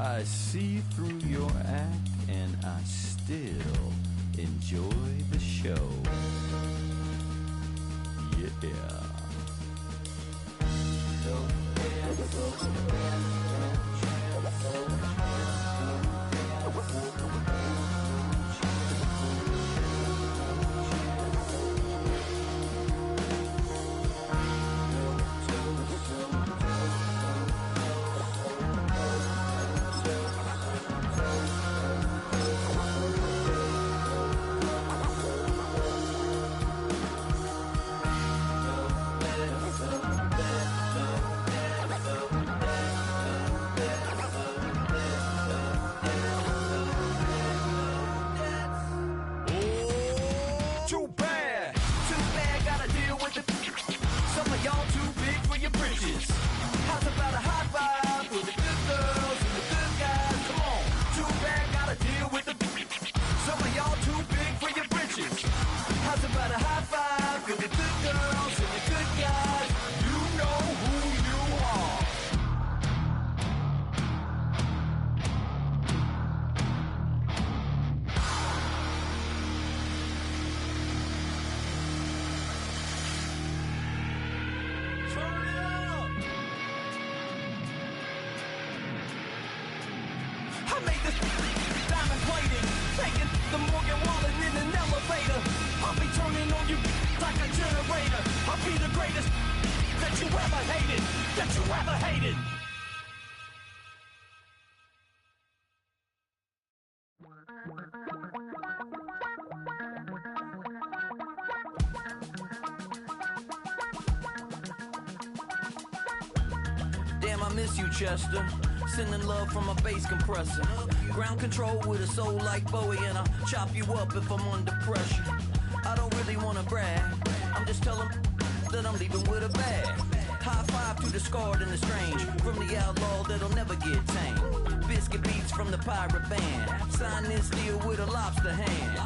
I see through your act and I still enjoy the show. Yeah. Damn, I miss you, Chester. Sending love from a bass compressor. Ground control with a soul like Bowie, and I'll chop you up if I'm under pressure. I don't really wanna brag. I'm just telling that I'm leaving with a bag. High five to the scarred and the strange, from the outlaw that'll never get tamed. Biscuit beats from the pirate band. Sign this deal with a lobster hand.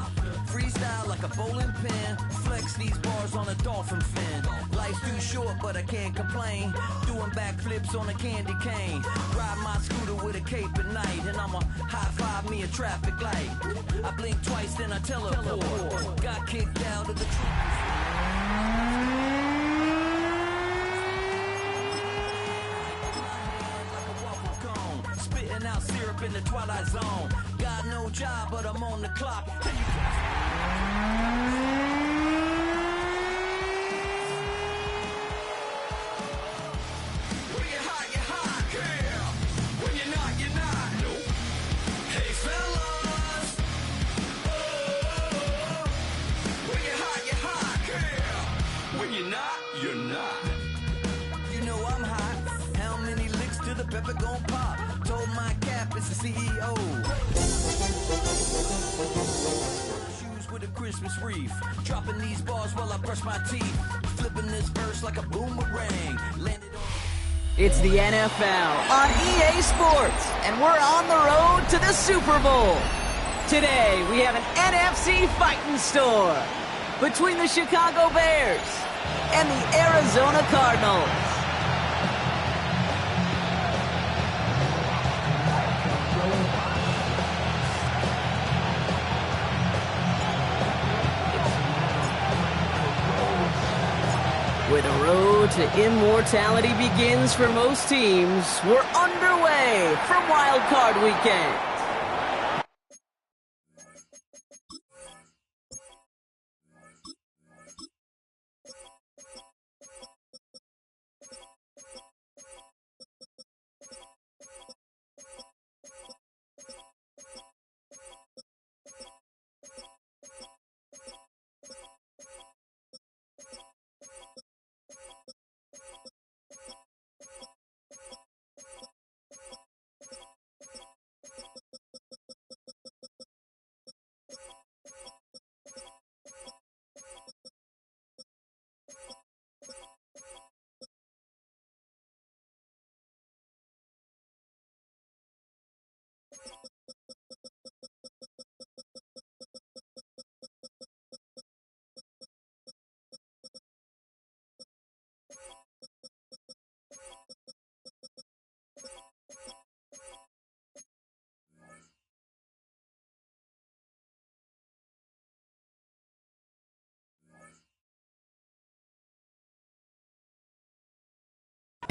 Freestyle like a bowling pin. Flex these bars on a dolphin fin. Life's too short, but I can't complain. Doing backflips on a candy cane. Ride my scooter with a cape at night, and I'ma high five me a traffic light. I blink twice, then I teleport. Got kicked out of the spitting out syrup in the twilight zone. Got no job, but I'm on the clock. When you're hot, yeah. When you're not, you're not. Nope. Hey, fellas. Oh. When you're hot, yeah. When you're not, you're not. You know I'm hot. How many licks till the pepper gon' pop? Told my cap it's the CEO. Shoes with a Christmas wreath. Dropping these bars while I brush my teeth. Flipping this verse like a boomerang. Landed on. It's the NFL on EA Sports, and we're on the road to the Super Bowl. Today, we have an NFC fighting store between the Chicago Bears and the Arizona Cardinals. Where the road to immortality begins for most teams, we're underway from Wildcard Weekend.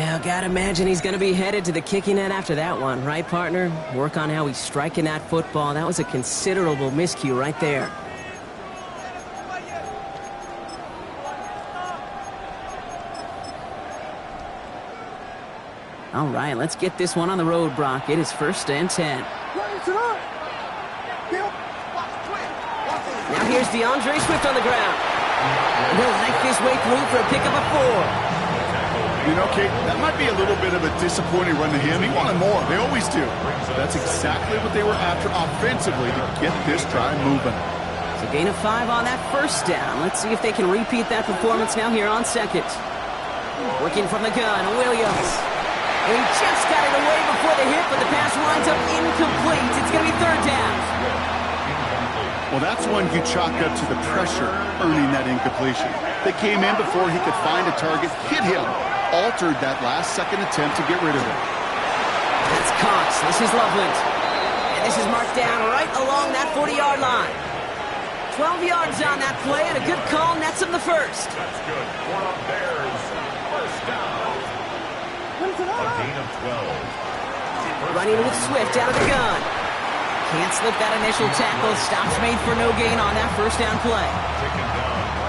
Now, gotta imagine he's gonna be headed to the kicking net after that one, right, partner? Work on how he's striking that football. That was a considerable miscue right there. All right, let's get this one on the road, Brock. It is 1st and 10. Now here's DeAndre Swift on the ground. He'll knife his way through for a pickup of 4. You know, Kate, that might be a little bit of a disappointing run to him. He wanted more. They always do. That's exactly what they were after offensively to get this drive moving. So gain of 5 on that 1st down. Let's see if they can repeat that performance now here on 2nd. Working from the gun, Williams. And he just got it away before the hit, but the pass winds up incomplete. It's going to be 3rd down. Well, that's one you chalk up to the pressure earning that incompletion. They came in before he could find a target, hit him, altered that last-second attempt to get rid of it. That's Cox. This is Loveland. And this is marked down right along that 40-yard line. 12 yards on that play, and a good call nets him the 1st. That's good. For the Bears, 1st down. A gain of 12. Running with Swift out of the gun. Can't slip that initial tackle. Stops made for no gain on that 1st down play.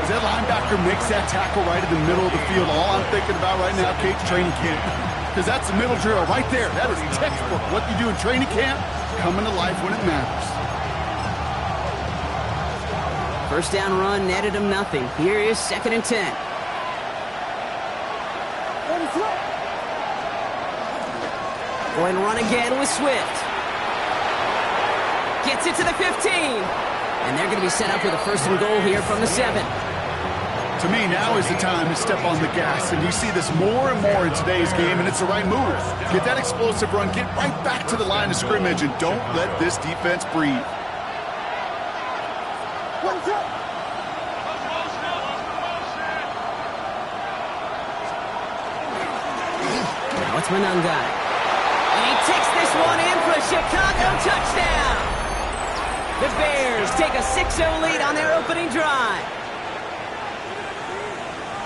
As that linebacker makes that tackle right in the middle of the field, all I'm thinking about right now, Kate's training camp. Because that's the middle drill right there. That is textbook. What you do in training camp, coming to life when it matters. 1st down run netted him nothing. Here is 2nd and 10. Going to run again with Swift. Gets it to the 15. And they're going to be set up with a 1st and goal here from the 7. To me, now is the time to step on the gas. And you see this more and more in today's game, and it's the right move. Get that explosive run, get right back to the line of scrimmage, and don't let this defense breathe. Now it's Monangai. And he takes this one in for a Chicago touchdown. The Bears take a 6-0 lead on their opening drive.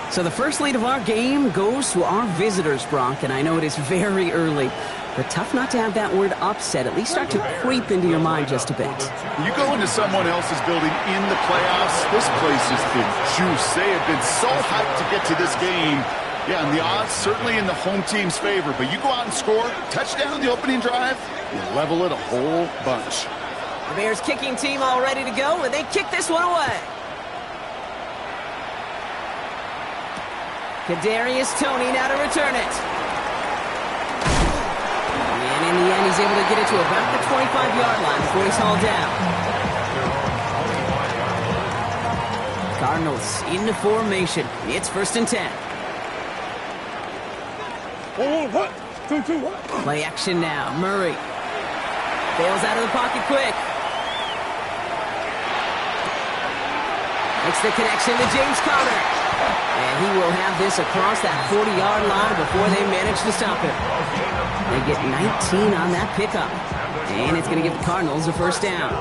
So the first lead of our game goes to our visitors, Brock, and I know it is very early, but tough not to have that word upset at least start to creep into your mind just a bit. You go into someone else's building in the playoffs, this place has been juiced. They have been so hyped to get to this game. Yeah, and the odds certainly in the home team's favor, but you go out and score, touchdown the opening drive, you level it a whole bunch. The Bears kicking team all ready to go, and they kick this one away. Kadarius Toney now to return it. And in the end, he's able to get it to about the 25-yard line before he's hauled down. Cardinals into formation. It's 1st and 10. Play action now. Murray bails out of the pocket quick. Makes the connection to James Conner. And he will have this across that 40-yard line before they manage to stop him. They get 19 on that pickup. And it's going to give the Cardinals a 1st down.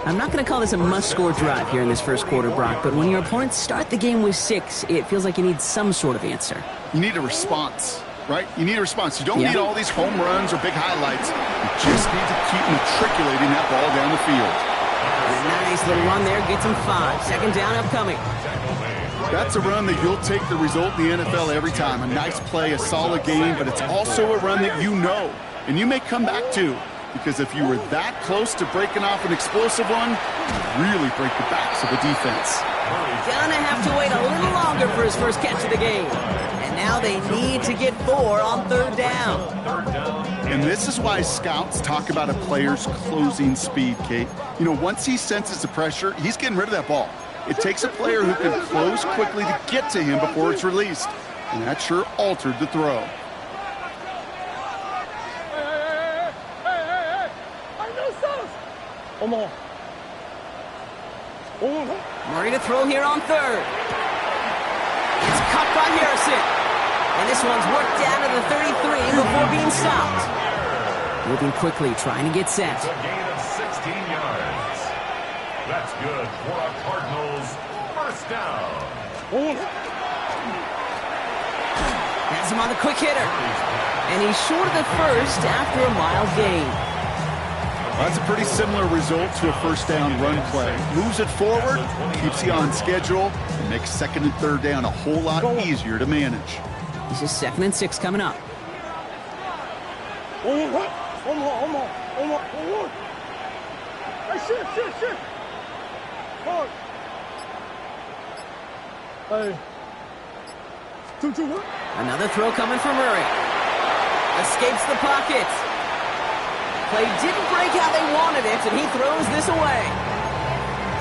I'm not going to call this a must-score drive here in this 1st quarter, Brock, but when your opponents start the game with 6, it feels like you need some sort of answer. You need a response, right? You need a response. You don't need all these home runs or big highlights. You just need to keep matriculating that ball down the field. Nice little run there, gets him 5. 2nd down upcoming. That's a run that you'll take the result in the NFL every time. A nice play, a solid game, but it's also a run that you know, and you may come back to, because if you were that close to breaking off an explosive one, you really break the backs of the defense. Gonna have to wait a little longer for his first catch of the game. And now they need to get 4 on 3rd down. And this is why scouts talk about a player's closing speed, Kate. You know, once he senses the pressure, he's getting rid of that ball. It takes a player who can close quickly to get to him before it's released. And that sure altered the throw. Murray to throw here on 3rd. It's caught by Harrison. And this one's worked down to the 33 before being stopped. Moving quickly, trying to get set. It's a gain of 16 yards. That's good for our Cardinals. 1st down. Has him on the quick hitter. And he's short of the first after a mild gain. Well, that's a pretty similar result to a first down run play. Moves it forward, keeps you on schedule, and makes second and third down a whole lot easier to manage. This is 2nd and 6 coming up. Another throw coming from Murray. Escapes the pocket. Play didn't break how they wanted it, and he throws this away.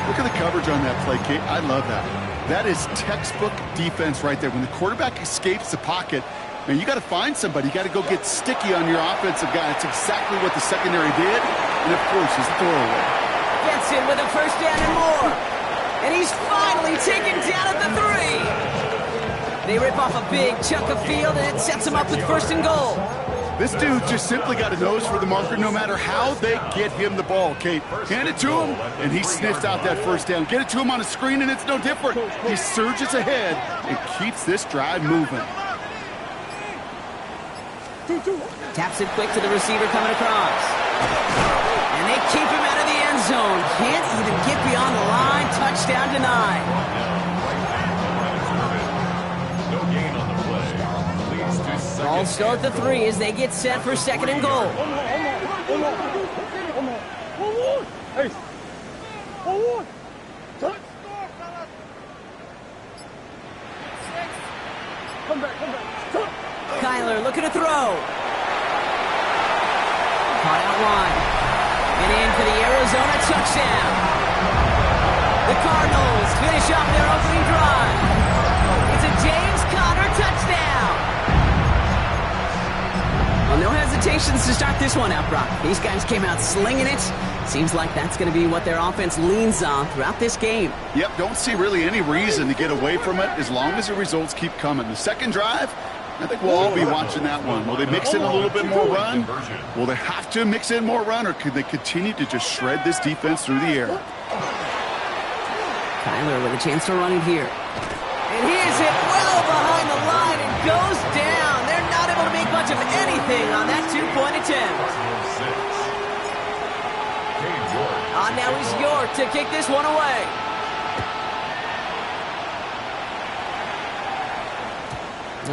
Look at the coverage on that play, Kate. I love that. That is textbook defense right there. When the quarterback escapes the pocket, man, you got to find somebody. You got to go get sticky on your offensive guy. It's exactly what the secondary did, and of course, his throwaway. Gets in with a first down and more. And he's finally taken down at the 3. They rip off a big chunk of field, and it sets him up with 1st and goal. This dude just simply got a nose for the marker no matter how they get him the ball, Kate. Hand it to him, and he sniffs out that first down. Get it to him on a screen, and it's no different. He surges ahead and keeps this drive moving. Taps it quick to the receiver coming across. And they keep him out of the end zone. Can't even get beyond the line. Touchdown denied. No gain on the play. Leads to second. Ball still at the 3 as they get set for 2nd and goal. Kyler looking to throw. Caught out wide. And in for the Arizona touchdown. The Cardinals finish off their opening drive. It's a James Conner touchdown. Well, no hesitations to start this one out, Brock. These guys came out slinging it. Seems like that's going to be what their offense leans on throughout this game. Yep, don't see really any reason to get away from it as long as the results keep coming. The second drive, I think we'll all be watching that one. Will they mix in a little bit more run? Will they have to mix in more run, or could they continue to just shred this defense through the air? Kyler with a chance to run it here. And he is hit well behind the line and goes down. They're not able to make much of anything on that 2-point attempt. Now is York to kick this one away.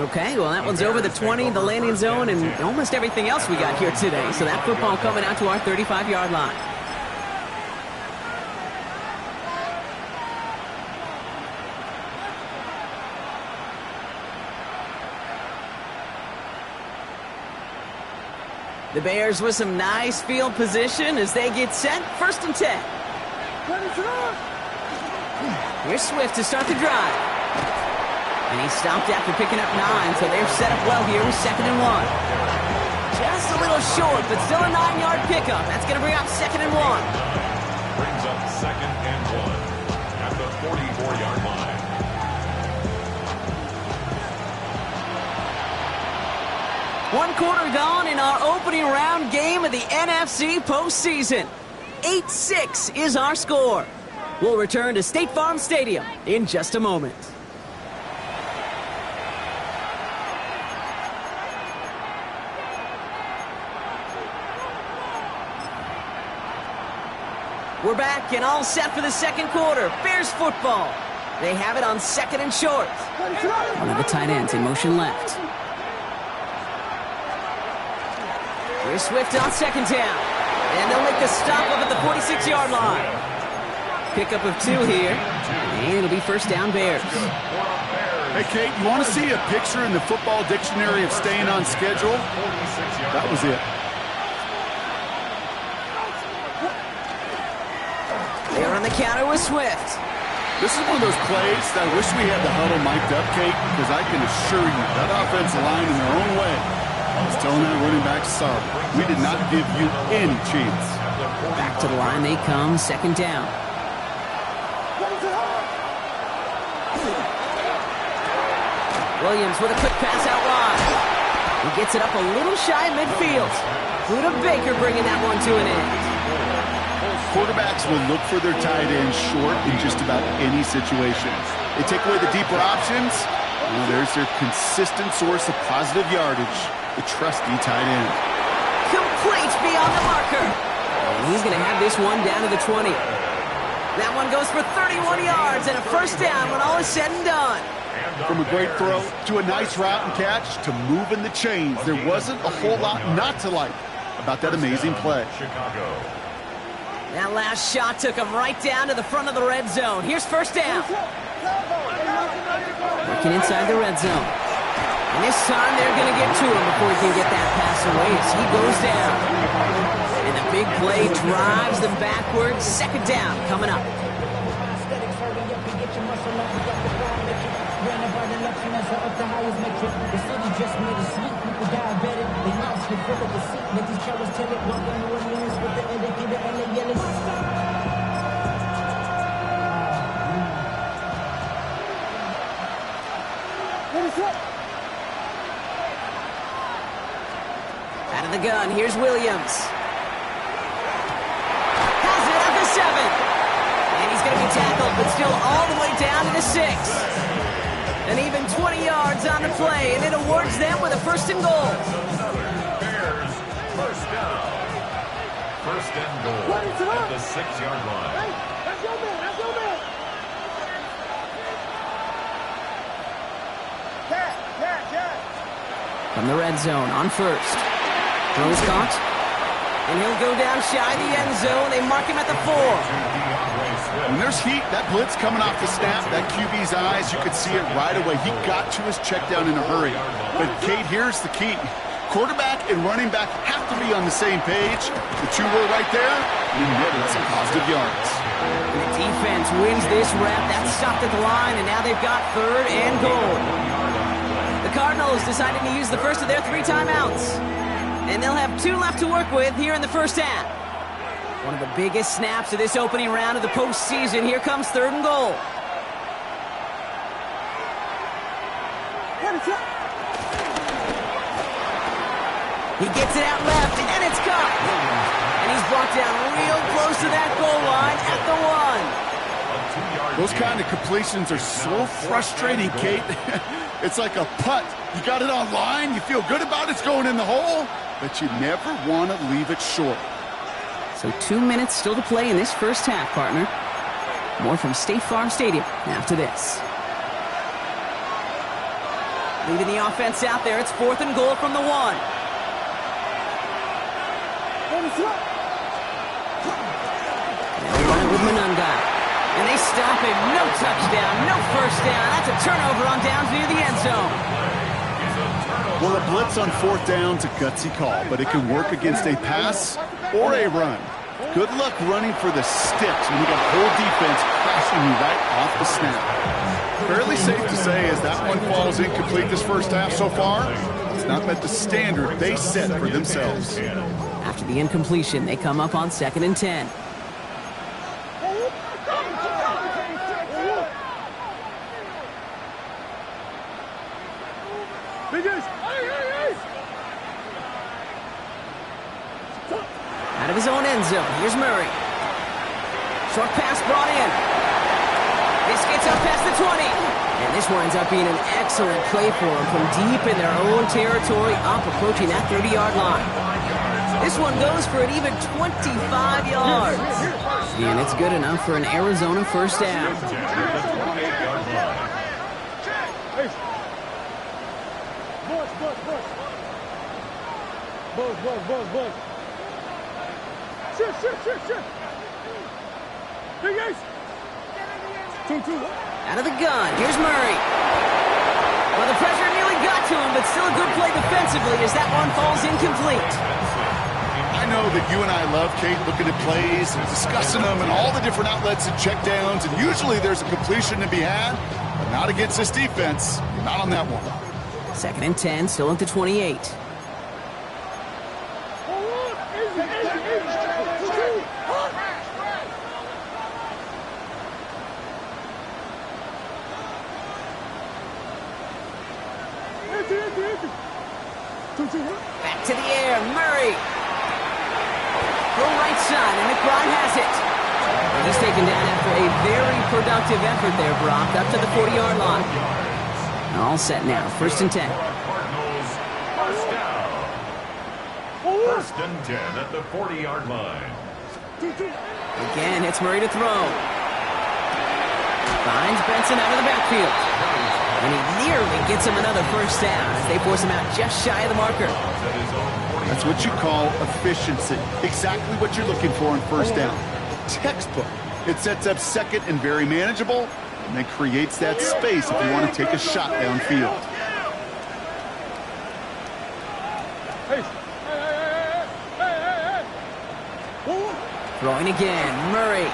Okay, well, that one's over the 20, the landing zone, and almost everything else we got here today. So that football coming out to our 35-yard line. The Bears with some nice field position as they get set. 1st and 10. Here's Swift to start the drive. And he stopped after picking up 9, so they're set up well here with 2nd and 1. Just a little short, but still a 9-yard pickup. That's going to bring up 2nd and 1. Brings up 2nd and 1 at the 44-yard line. One quarter gone in our opening round game of the NFC postseason. 8-6 is our score. We'll return to State Farm Stadium in just a moment. We're back and all set for the second quarter. Bears football. They have it on 2nd and short. One of the tight ends in motion left. Here's Swift on 2nd down. And they'll make the stop up at the 46-yard line. Pickup of 2 here. And it'll be 1st down Bears. Hey, Kate, you want to see a picture in the football dictionary of staying on schedule? That was it. They're on the counter with Swift. This is one of those plays that I wish we had the huddle mic'd up, Kate, because I can assure you that offensive line in their own way I was telling that running back, sorry, we did not give you any chance. Back to the line they come, 2nd down. Williams with a quick pass out wide. He gets it up a little shy midfield. Buda Baker bringing that one to an end. Quarterbacks will look for their tight end short in just about any situation. They take away the deeper options, Well, there's their consistent source of positive yardage, the trusty tight end. Complete beyond the marker. And he's going to have this one down to the 20. That one goes for 31 yards and a first down when all is said and done. From a great throw to a nice route and catch to moving the chains, there wasn't a whole lot not to like about that amazing play. That last shot took him right down to the front of the red zone. Here's first down. Working inside the red zone. And this time they're going to get to him before he can get that pass away as he goes down. And the big play drives them backwards. Second down coming up. Out of the gun, here's Williams. Has it at the 7. And he's going to be tackled, but still all the way down to the 6. And even 20 yards on the play, and it awards them with a first and goal. Bears, first down. First and goal at the 6-yard line. Hey, that's your man, that's your man. From the red zone on first. Throws caught. And he'll go down shy of the end zone. They mark him at the 4. When there's heat, that blitz coming off the snap, that QB's eyes, you could see it right away. He got to his check down in a hurry. But, Kate, here's the key. Quarterback and running back have to be on the same page. The two were right there. You netted some positive yards. And the defense wins this rep. That's stopped at the line, and now they've got third and goal. The Cardinals decided to use the first of their 3 timeouts. And they'll have 2 left to work with here in the first half. One of the biggest snaps of this opening round of the postseason. Here comes third and goal. He gets it out left, and it's caught. And he's brought down real close to that goal line at the 1. Those kind of completions are so frustrating, Kate. It's like a putt. You got it on line, you feel good about it's going in the hole, but you never want to leave it short. So 2 minutes still to play in this first half, partner. More from State Farm Stadium after this. Leaving the offense out there, it's 4th and goal from the 1. Now they run it with Manunga. And they stop him. No touchdown, no first down. That's a turnover on downs near the end zone. Well, a blitz on 4th down's a gutsy call, but it can work against a pass or a run. Good luck running for the sticks when you got a whole defense crashing you right off the snap. Fairly safe to say as that one falls incomplete this first half so far, it's not met the standard they set for themselves. After the incompletion, they come up on 2nd and 10. Out of his own end zone, here's Murray. Short pass brought in. This gets up past the 20. And this winds up being an excellent play for him from deep in their own territory, up approaching that 30-yard line. This one goes for an even 25 yards. And it's good enough for an Arizona first down. Buzz. Shit. Hey, guys. 2-2. Out of the gun, here's Murray. Well, the pressure nearly got to him, but still a good play defensively as that one falls incomplete. I know that you and I love, Kate, looking at plays and discussing them and all the different outlets and checkdowns, and usually there's a completion to be had, but not against this defense. Not on that one. 2nd and 10, still at the 28. Back to the air, Murray. Go right side, and McBride has it. And he's taken down after a very productive effort there, Brock, up to the 40-yard line. All set now. 1st and 10. Cardinals, first down. 1st and 10 at the 40-yard line. Again, it's Murray to throw. Finds Benson out of the backfield. And he nearly gets him another 1st down as they force him out just shy of the marker. That's what you call efficiency. Exactly what you're looking for in 1st down. Textbook. It sets up 2nd and very manageable, and then creates that space if you want to take a shot downfield. Throwing again. Murray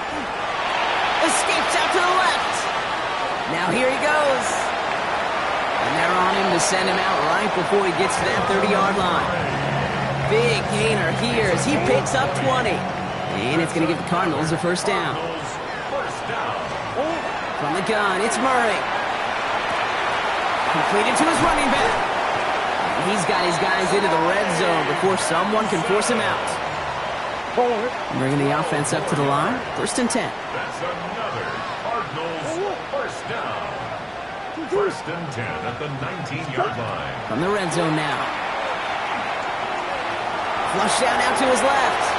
escapes out to the left. Now here he goes. And they're on him to send him out right before he gets to that 30-yard line. Big gainer here as he picks up 20. And it's going to give the Cardinals a 1st down. From the gun, it's Murray. Completed to his running back. And he's got his guys into the red zone before someone can force him out. Bringing the offense up to the line. 1st and 10. That's another Cardinals 1st down. 1st and 10 at the 19-yard line. From the red zone now. Flush down out to his left.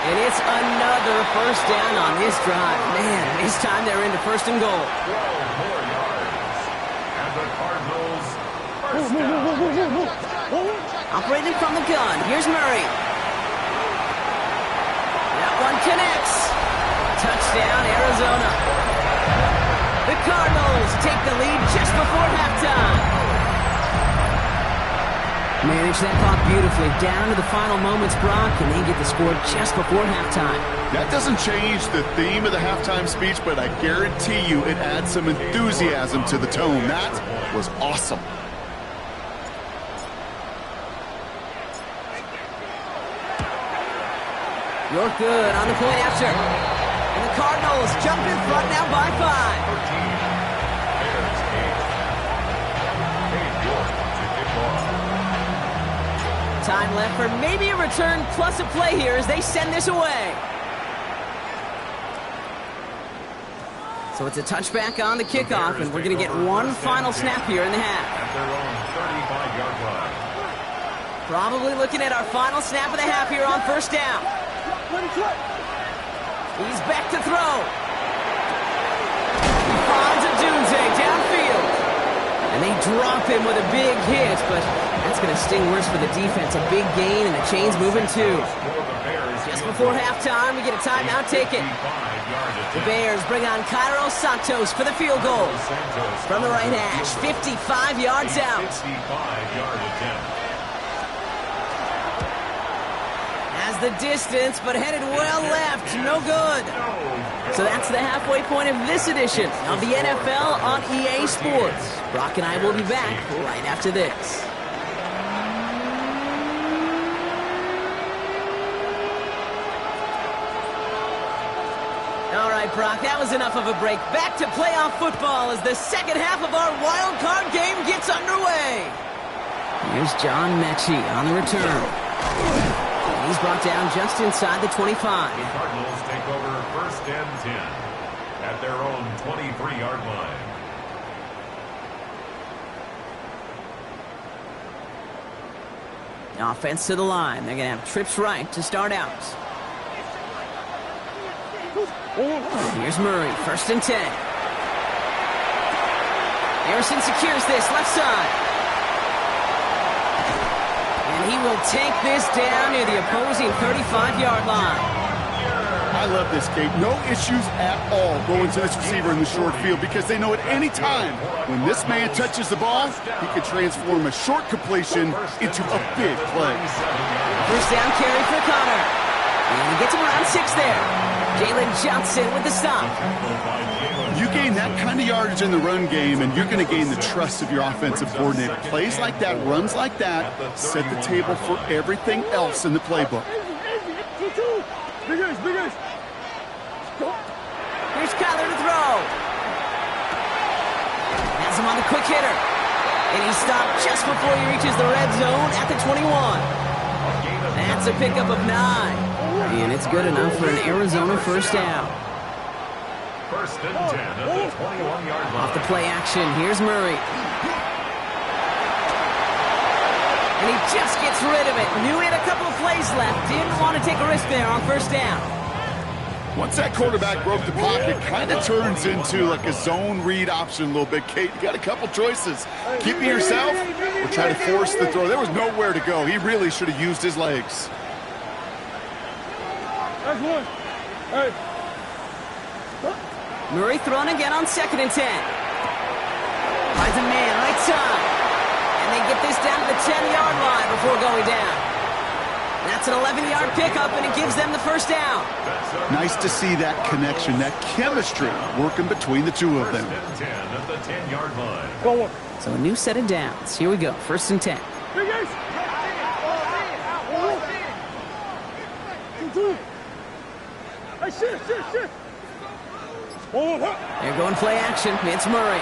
And it's another 1st down on this drive. Man, this time they're into 1st and goal. 12 more yards. And the Cardinals 1st down. Operating from the gun. Here's Murray. That one connects. Touchdown, Arizona. The Cardinals take the lead just before halftime. Manage that clock beautifully down to the final moments, Brock, and they get the score just before halftime. That doesn't change the theme of the halftime speech, but I guarantee you it adds some enthusiasm to the tone. That was awesome. You're good on the point after. And the Cardinals jump in front now by 5. Time left for maybe a return plus a play here as they send this away. So it's a touchback on the kickoff, and we're going to get one final snap here in the half. At their own 35-yard line. Probably looking at our final snap of the half here on 1st down. He's back to throw. Finds a Dunze downfield. And they drop him with a big hit, but that's going to sting worse for the defense. A big gain, and the chain's moving too. Just before halftime, we get a timeout taken. The Bears bring on Cairo Santos for the field goal. From the right hash, 55 yards out. 55-yard attempt. Has the distance, but headed well left. No good. So that's the halfway point of this edition of the NFL on EA Sports. Brock and I will be back right after this. All right, Brock, that was enough of a break. Back to playoff football as the second half of our wild card game gets underway. Here's John Mechie on the return. He's brought down just inside the 25. The Cardinals take over 1st and 10 at their own 23-yard line. Offense to the line. They're going to have trips right to start out. Here's Murray, 1st and 10. Harrison secures this left side. And he will take this down near the opposing 35-yard line. I love this, Kate. No issues at all going to this receiver in the short field because they know at any time when this man touches the ball, he can transform a short completion into a big play. 1st down carry for Connor. And he gets him around 6 there. Jalen Johnson with the stop. You gain that kind of yardage in the run game, and you're going to gain the trust of your offensive coordinator. Plays like that, runs like that, set the table for everything else in the playbook. Big ace. Here's Kyler to throw. Has him on the quick hitter. And he stopped just before he reaches the red zone at the 21. That's a pickup of 9. And it's good enough for an Arizona 1st down. First and 10 at the 21-yard line. Off the play action, here's Murray. And he just gets rid of it. Knew he had a couple of plays left. Didn't want to take a risk there on first down. Once that quarterback broke the pocket, it kind of turns into like a zone read option a little bit. Kate, you got a couple choices. Keep it yourself or try to force the throw. There was nowhere to go. He really should have used his legs. That's one. Hey. Murray throwing again on 2nd and 10. Finds a man right side. And they get this down to the 10-yard line before going down. That's an 11-yard pickup, and it gives them the first down. Nice to see that connection, that chemistry working between the two of them. First and 10 at the 10-yard line. Go on. So a new set of downs. Here we go, 1st and 10. Big Ace. Two. Hey, shit. They're going play action. It's Murray.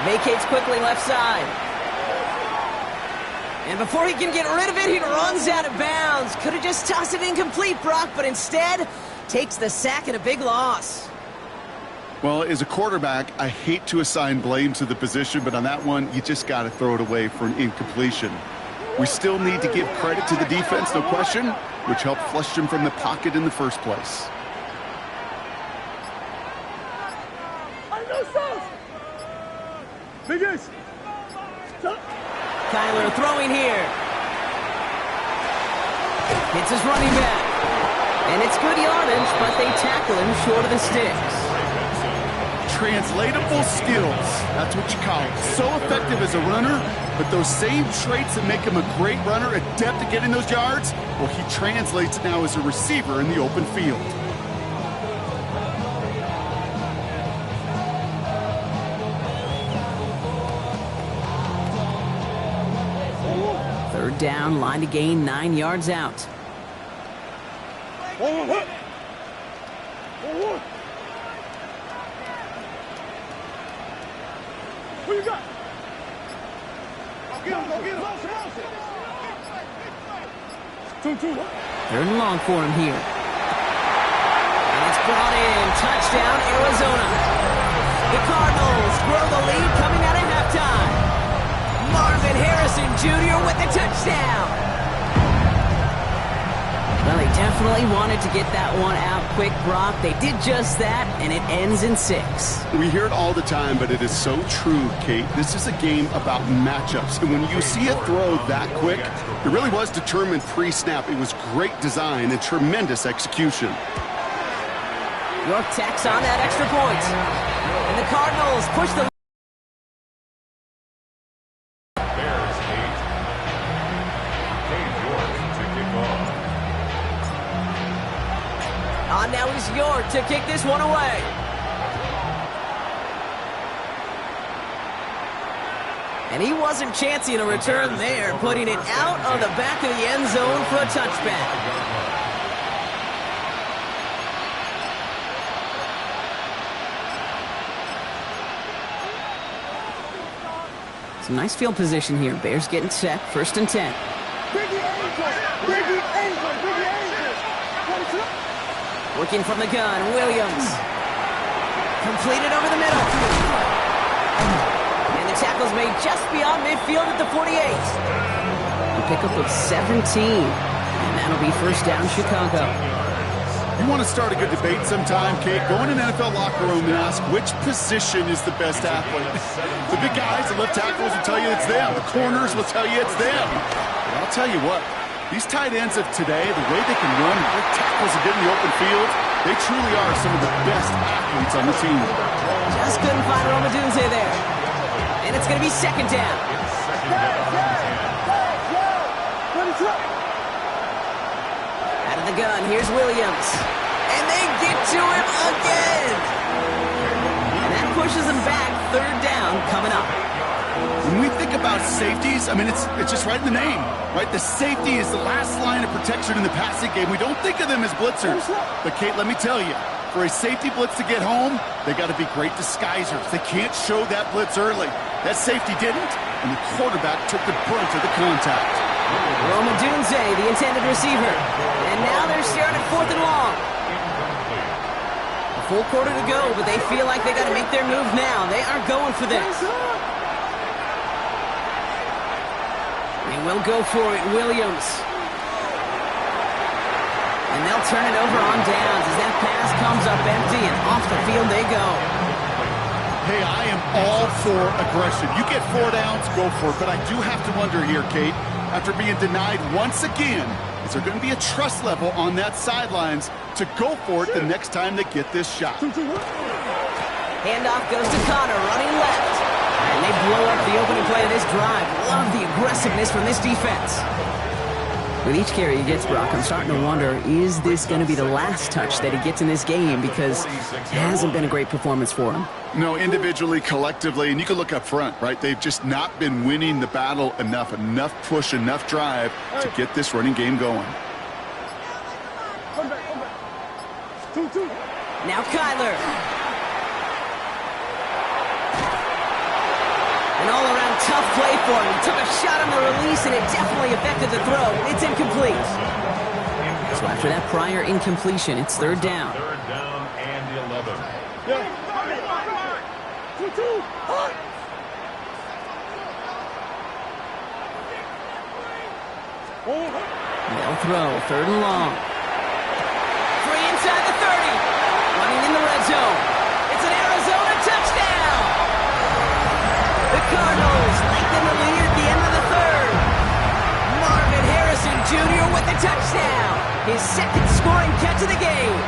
Vacates quickly left side. And before he can get rid of it, he runs out of bounds. Could have just tossed it incomplete, Brock, but instead takes the sack and a big loss. Well, as a quarterback, I hate to assign blame to the position, but on that one, you just got to throw it away for an incompletion. We still need to give credit to the defense, no question, which helped flush him from the pocket in the first place. Big Ace. Kyler throwing here. Hits his running back. And it's good yardage, but they tackle him short of the sticks. Translatable skills. That's what you call it. So effective as a runner, but those same traits that make him a great runner, adept at getting those yards, well, he translates now as a receiver in the open field. Third down, line to gain, 9 yards out. Who you got? Go get him. Two. Third and long for him here. And it's brought in. Touchdown, Arizona. The Cardinals grow the lead coming out of halftime. Marvin Harrison Jr. with the touchdown. Well, they definitely wanted to get that one out quick, Brock. They did just that, and it ends in 6. We hear it all the time, but it is so true, Kate. This is a game about matchups. And when you see a throw that quick, it really was determined pre-snap. It was great design and tremendous execution. York tacks on that extra point. And the Cardinals push the now is York to kick this one away. And he wasn't chancing a return there, putting it out on the back of the end zone for a touchback. Some nice field position here. Bears getting set, 1st and 10. Working from the gun, Williams. Completed over the middle. And the tackle's made just beyond midfield at the 48. A pickup of 17. And that'll be first down, Chicago. You want to start a good debate sometime, Kate? Go in an NFL locker room and ask which position is the best athlete. The big guys, the left tackles will tell you it's them. The corners will tell you it's them. But I'll tell you what. These tight ends of today, the way they can run, break tackles and get in the open field, they truly are some of the best athletes on the team. Just couldn't find Romadunze there. And it's going to be 2nd down. Out of the gun, here's Williams. And they get to him again. And that pushes them back, 3rd down coming up. When we think about safeties, I mean, it's just right in the name, right? The safety is the last line of protection in the passing game. We don't think of them as blitzers. But, Kate, let me tell you, for a safety blitz to get home, they got to be great disguisers. They can't show that blitz early. That safety didn't, and the quarterback took the brunt of the contact. Romadunze, the intended receiver. And now they're staring at 4th and long. full quarter to go, but they feel like they got to make their move now. They are going for this. They will go for it, Williams. And they'll turn it over on downs as that pass comes up empty, and off the field they go. Hey, I am all for aggression. You get 4 downs, go for it. But I do have to wonder here, Kate, after being denied once again, is there going to be a trust level on that sidelines to go for it the next time they get this shot? Handoff goes to Connor, running left. And they blow up the opening play of this drive. Love the aggressiveness from this defense. With each carry he gets, Brock, I'm starting to wonder, is this going to be the last touch that he gets in this game? Because it hasn't been a great performance for him. No, individually, collectively, and you can look up front, right? They've just not been winning the battle enough push, enough drive to get this running game going. Now Kyler. An all-around tough play for him. He took a shot on the release, and it definitely affected the throw. It's incomplete. So after that prior incompletion, it's third down. Third down and 11. They'll throw, third and long. Free inside the 30. Running in the red zone. It's an Arizona touchdown. The Cardinals lengthen the lead at the end of the third. Marvin Harrison Jr. with the touchdown. His second scoring catch of the game.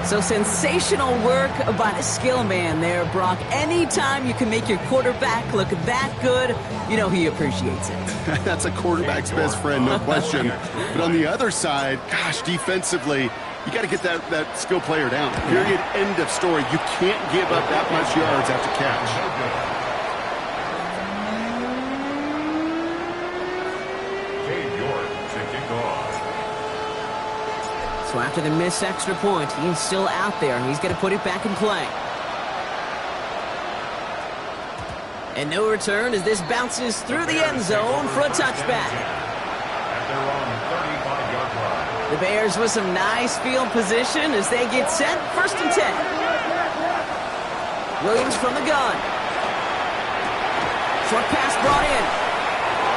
So sensational work by the skill man there, Brock. Anytime you can make your quarterback look that good, you know he appreciates it. That's a quarterback's best friend, no question. But on the other side, gosh, defensively, you got to get that skill player down. Period, end of story. You can't give up that much yards after catch. So after the missed extra point, he's still out there. He's going to put it back in play. And no return as this bounces through the end zone for a touchback. The Bears with some nice field position as they get set. First and 10. Williams from the gun. Short pass brought in.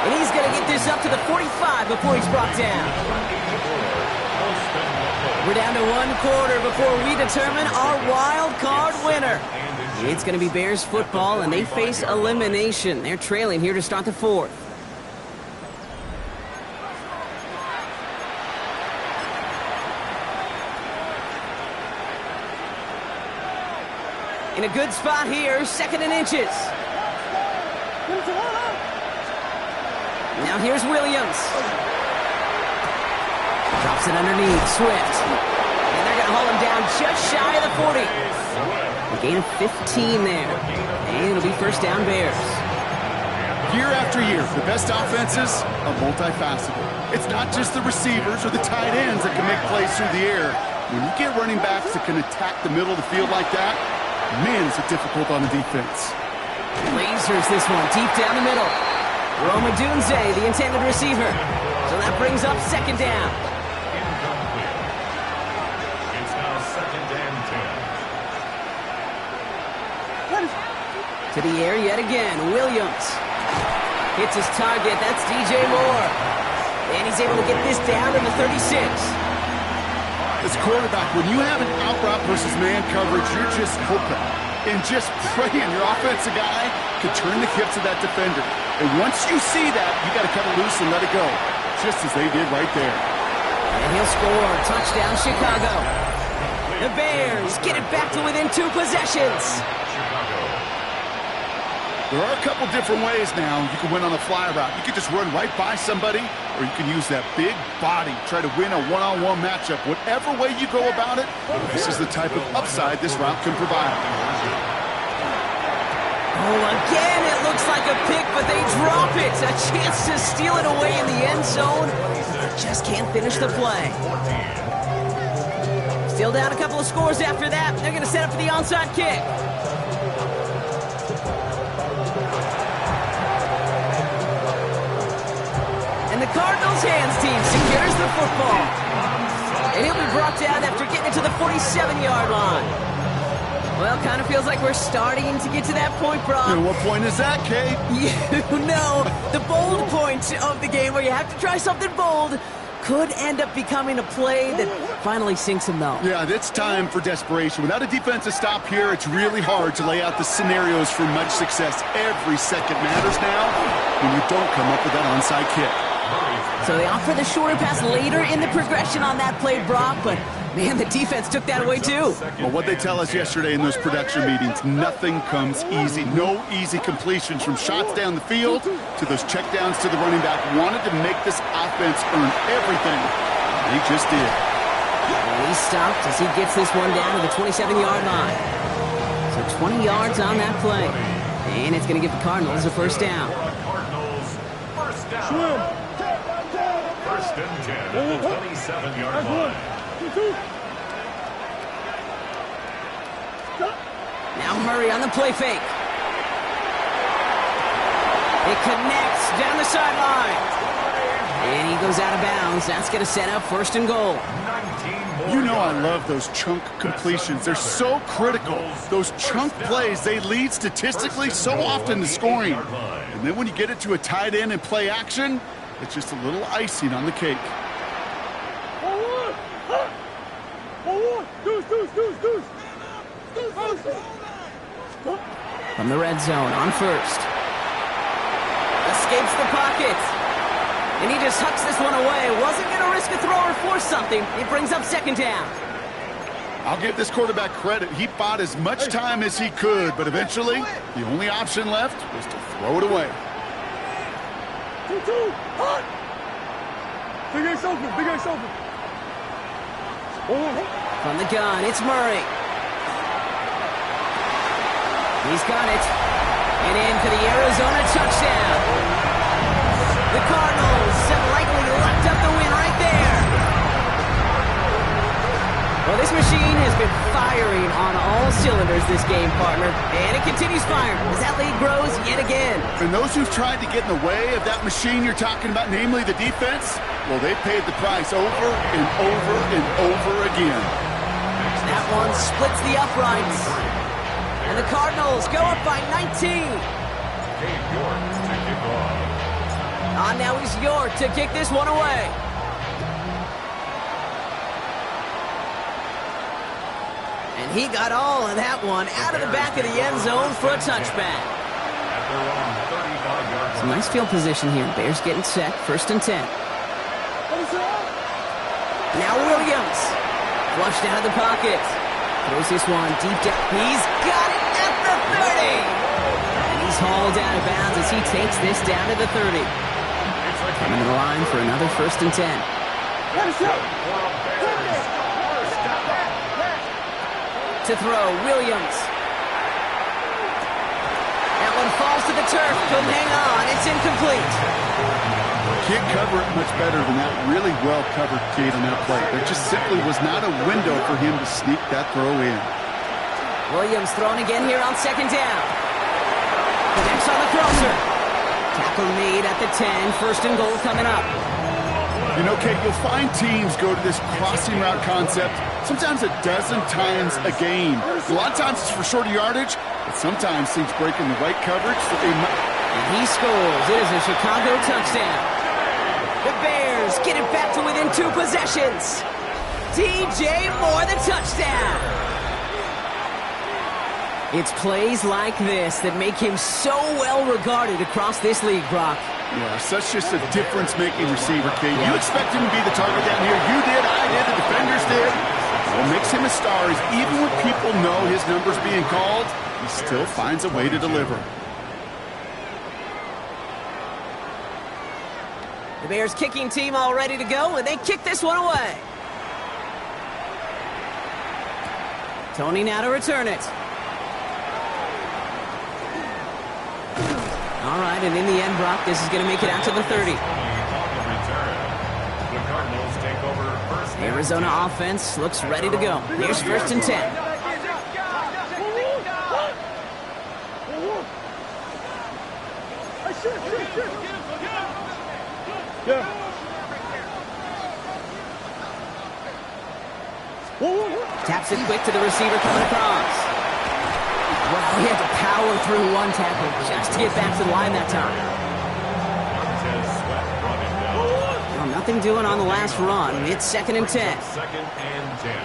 And he's going to get this up to the 45 before he's brought down. We're down to 1 quarter before we determine our wild card winner. It's going to be Bears football, and they face elimination. They're trailing here to start the fourth. In a good spot here, second and inches. Now here's Williams. Drops it underneath, Swift. And they're going to haul him down just shy of the 40. A gain of 15 there. And it'll be first down Bears. Year after year, the best offenses are multifaceted. It's not just the receivers or the tight ends that can make plays through the air. When you get running backs that can attack the middle of the field like that, man, is it difficult on the defense. Lasers this one, deep down the middle. Roma Dunze, the intended receiver. So that brings up second down. It's now second and 10. To the air yet again, Williams. Hits his target, that's DJ Moore. And he's able to get this down to the 36. As a quarterback, when you have an out route versus man coverage, you're just hoping and just praying your offensive guy can turn the hips of that defender. And once you see that, you got to cut it loose and let it go, just as they did right there. And he'll score. Touchdown, Chicago. The Bears get it back to within 2 possessions. There are a couple different ways now. You can win on a fly route. You can just run right by somebody, or you can use that big body, try to win a one-on-one matchup. Whatever way you go about it, this is the type of upside this route can provide. Oh, again, it looks like a pick, but they drop it. A chance to steal it away in the end zone. Just can't finish the play. Still down a couple of scores after that. They're going to set up for the onside kick. And the Cardinals hands team secures the football. And he'll be brought down after getting to the 47-yard line. Well, kind of feels like we're starting to get to that point, Brock. And what point is that, Kate? You know, the bold point of the game where you have to try something bold could end up becoming a play that finally sinks him, though. Yeah, it's time for desperation. Without a defensive stop here, it's really hard to lay out the scenarios for much success. Every second matters now when you don't come up with that onside kick. So they opt for the shorter pass later in the progression on that play, Brock, but man, the defense took that away too. Well, what they tell us yesterday in those production meetings, nothing comes easy. No easy completions from shots down the field to those checkdowns to the running back. Wanted to make this offense earn everything. And he just did. And he stopped as he gets this one down to the 27-yard line. So 20 yards on that play. And it's going to give the Cardinals a first down. First and 10 at the 27-yard line. Now Murray on the play fake. It connects down the sideline. And he goes out of bounds. That's going to set up first and goal. You know I love those chunk completions. They're so critical. Those chunk plays, they lead statistically so often to scoring. And then when you get it to a tight end and play action, it's just a little icing on the cake. From the red zone on first. Escapes the pocket. And he just hucks this one away. Wasn't going to risk a throw or force something. It brings up second down. I'll give this quarterback credit. He bought as much time as he could, but eventually the only option left was to throw it away. Big Ace open, Big Ace open. From the gun, it's Murray. He's got it. And in for the Arizona touchdown. The Cardinals have likely locked up the win right there. Well, this machine has been firing on all cylinders this game, partner. And it continues firing as that lead grows yet again. And those who've tried to get in the way of that machine you're talking about, namely the defense, well, they paid the price over and over and over again. That one splits the uprights. And the Cardinals go up by 19. Now he's York to kick this one away. And he got all of that one out of the back of the end zone for a touchback. Some nice field position here. Bears getting set. First and 10. Now Williams. Flushed out of the pocket. Throws this one deep down. He's got it at the 30. And he's hauled out of bounds as he takes this down to the 30. Coming to the line for another first and 10. To throw, Williams. That one falls to the turf. Couldn't hang on. It's incomplete. Can't cover it much better than that. Really well covered, Kate, on that play. There just simply was not a window for him to sneak that throw in. Williams thrown again here on second down. Connects on the crosser. Tackle made at the 10. First and goal coming up. You know, Kate, you'll find teams go to this crossing route concept sometimes a dozen times a game. A lot of times it's for shorter yardage, but sometimes teams breaking the right coverage that they might. And he scores. It is a Chicago touchdown. The Bears get it back to within 2 possessions. DJ Moore, the touchdown. It's plays like this that make him so well regarded across this league, Brock. Yeah, such just a difference-making receiver, Kate. You expect him to be the target down here. You did, I did, the defenders did. What makes him a star is even when people know his number's being called, he still finds a way to deliver. The Bears kicking team all ready to go, and they kick this one away. Tony now to return it. All right, and in the end, Brock, this is going to make it out to the 30. Arizona offense looks ready to go. Here's first and 10. Taps it quick to the receiver coming across. Wow, he had to power through one tackle just to get back to the line that time. Well, nothing doing on the last run. It's 2nd and 10. 2nd and 10.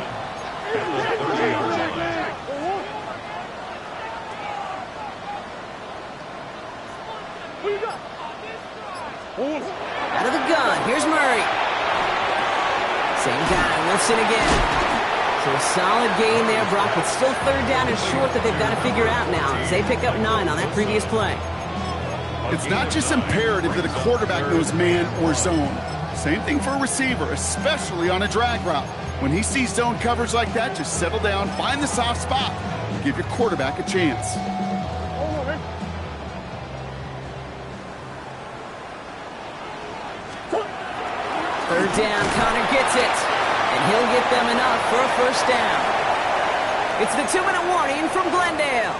At the 30-yard line. Out of the gun, here's Murray. Same guy, Wilson again. So a solid gain there, Brock, but still 3rd down and short that they've got to figure out now as they pick up 9 on that previous play. It's not just imperative that a quarterback knows man or zone. Same thing for a receiver, especially on a drag route. When he sees zone coverage like that, just settle down, find the soft spot, and give your quarterback a chance. 3rd down, Connor gets it. And he'll get them enough for a 1st down. It's the 2-minute warning from Glendale.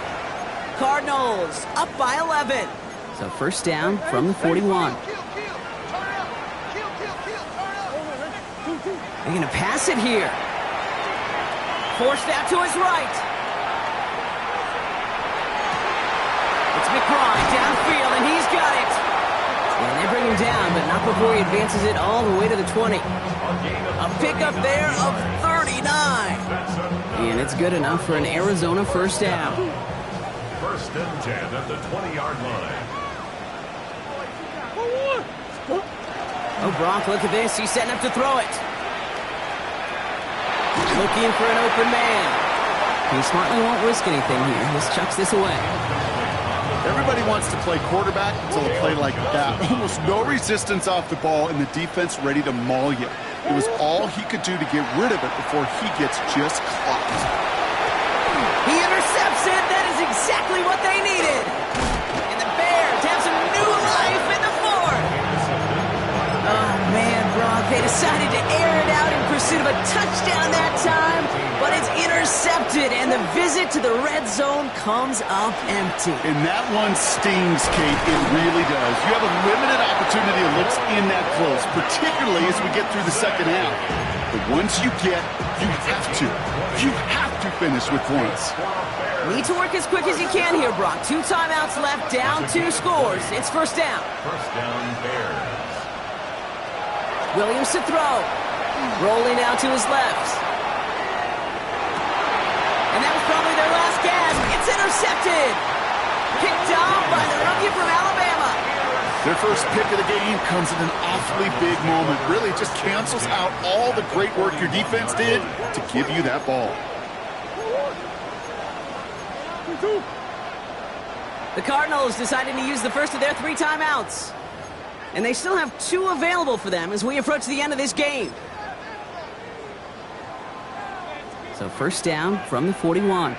Cardinals up by 11. So 1st down from the 41. They're going to pass it here. Forced out to his right. It's McBride downfield, and he's got it. And they bring him down, but not before he advances it all the way to the 20. A pickup there of 39. And it's good enough for an Arizona 1st down. 1st and 10 at the 20-yard line. Oh, Brock, look at this. He's setting up to throw it. Looking for an open man. He smartly won't risk anything here. Just chucks this away. Everybody wants to play quarterback until a play like that. Almost no resistance off the ball and the defense ready to maul you. It was all he could do to get rid of it before he gets just clocked. He intercepts it. That is exactly what they needed. And the Bears have some new life in the 4th. Oh, man, Brock. They decided to air it out in pursuit of a touchdown that time, but it's intercepted, and the visit to the red zone comes up empty. And that one stings, Kate. It really does. You have a limited opportunity to look in that close, particularly as we get through the 2nd half. But once you get, you have to finish with points. Need to work as quick as you can here, Brock. 2 timeouts left, down 2 scores. It's 1st down. 1st down, Bears. Williams to throw. Rolling out to his left. And that was probably their last gasp. It's intercepted. Picked off by the rookie from Alabama. Their first pick of the game comes at an awfully big moment. Really just cancels out all the great work your defense did to give you that ball. The Cardinals decided to use the first of their 3 timeouts. And they still have 2 available for them as we approach the end of this game. So 1st down from the 41.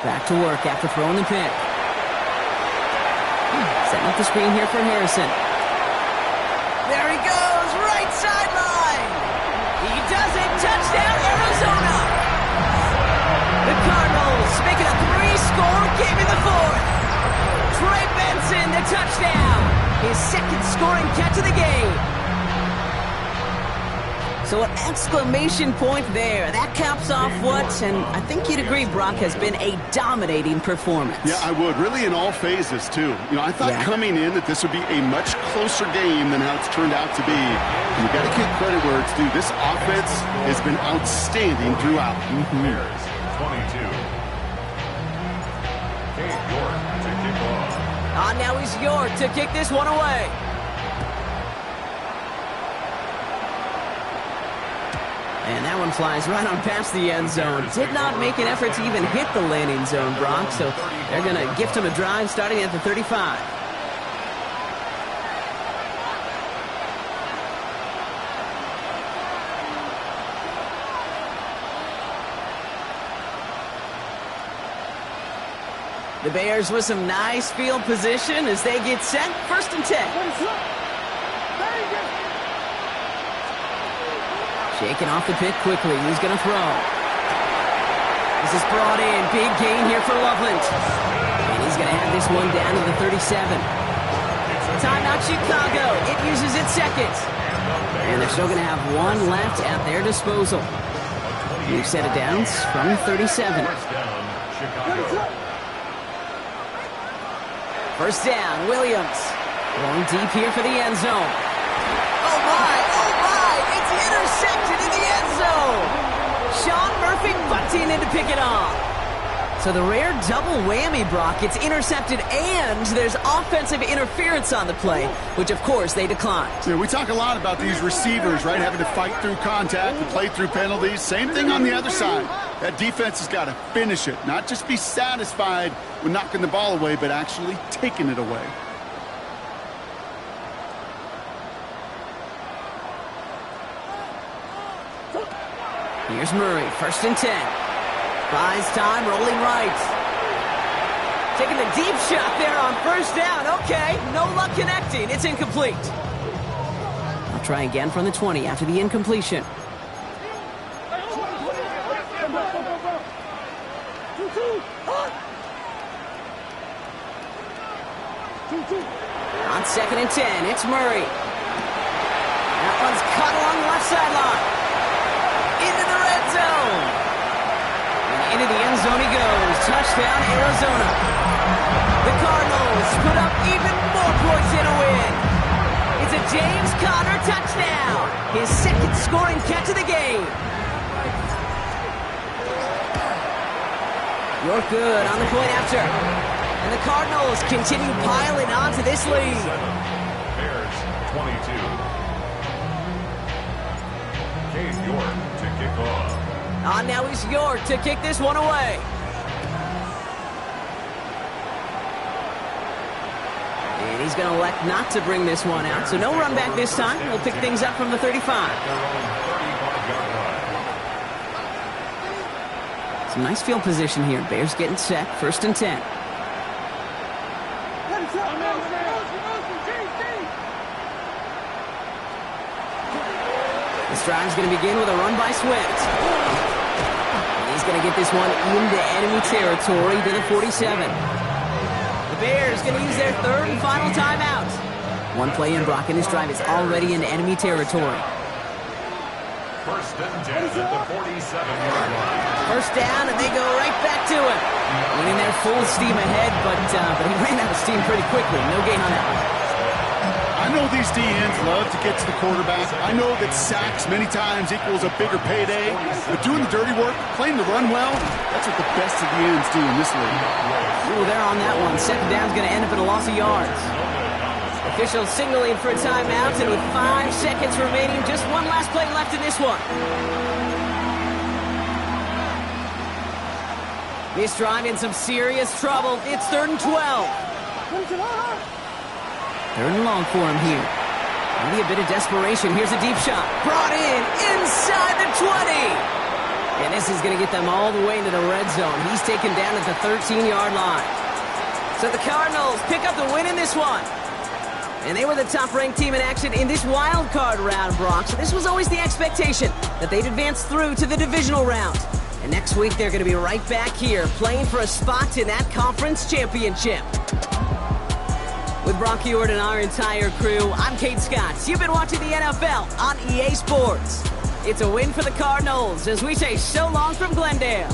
Back to work after throwing the pick. Setting up the screen here for Harrison. There he goes, right sideline. He does it, touchdown Arizona. The Cardinals make it a 3-score game in the 4th. Trey Benson, the touchdown. His 2nd scoring catch of the game. So an exclamation point there. That caps off what, and I think you'd agree, Brock, has been a dominating performance. Yeah, I would. Really in all phases, too. You know, I thought coming in that this would be a much closer game than how it's turned out to be. And you got to give credit where it's due. This offense has been outstanding throughout. Bears, 22. Kate York to kick off. Now he's York to kick this one away. And that one flies right on past the end zone. Did not make an effort to even hit the landing zone, Brock. So they're going to gift him a drive starting at the 35. The Bears with some nice field position as they get set. 1st and 10. Shaking off the pick quickly. He's going to throw. This is brought in. Big gain here for Loveland. And he's going to have this one down to the 37. timeout, Chicago. It uses its seconds. And they're still going to have one left at their disposal. New set of downs from 37. First down, Williams. Going deep here for the end zone. Oh my, it's intercepted in the end zone. Sean Murphy bunting in to pick it off. So the rare double whammy, Brock. It's intercepted and there's offensive interference on the play, which of course they declined. Yeah, we talk a lot about these receivers, right, having to fight through contact and play through penalties. Same thing on the other side. That defense has got to finish it, not just be satisfied with knocking the ball away, but actually taking it away. Here's Murray, first and 10. Buys time, rolling right. Taking the deep shot there on first down. Okay, no luck connecting. It's incomplete. I'll try again from the 20 after the incompletion. On second and 10, it's Murray. That one's caught along the left sideline. Into the red zone. And into the end zone he goes. Touchdown, Arizona. The Cardinals put up even more points in a win. It's a James Conner touchdown. His second scoring catch of the game. You're good on the point after. And the Cardinals continue piling on to this lead. Bears 22. Cade York to kick off. On now is York to kick this one away. And he's going to elect not to bring this one out. So no run back this time. We'll pick things up from the 35. Some nice field position here. Bears getting set. First and 10. This drive's going to begin with a run by Swift. And he's going to get this one into enemy territory to the 47. The Bears going to use their third and final timeout. One play in, Brock, and this drive is already into enemy territory. First and 10 at the 47-yard line. First down, and they go right back to him. Winning there full steam ahead, but he ran out of steam pretty quickly. No gain on that one. I know these DNs love to get to the quarterback. I know that sacks many times equals a bigger payday. But doing the dirty work, playing the run well, that's what the best of the ends do in this league. Ooh, they're on that one. Second down's going to end up in a loss of yards. Officials signaling for a timeout, and with 5 seconds remaining, just one last play left in this one. This drive in some serious trouble. It's 3rd and 12. Third and long for him here. Maybe a bit of desperation. Here's a deep shot. Brought in inside the 20. And this is going to get them all the way into the red zone. He's taken down at the 13-yard line. So the Cardinals pick up the win in this one. And they were the top-ranked team in action in this wild card round, Brock. So this was always the expectation that they'd advance through to the divisional round. And next week, they're going to be right back here playing for a spot in that conference championship. With Brock Ewart and our entire crew, I'm Kate Scott. You've been watching the NFL on EA Sports. It's a win for the Cardinals as we say so long from Glendale.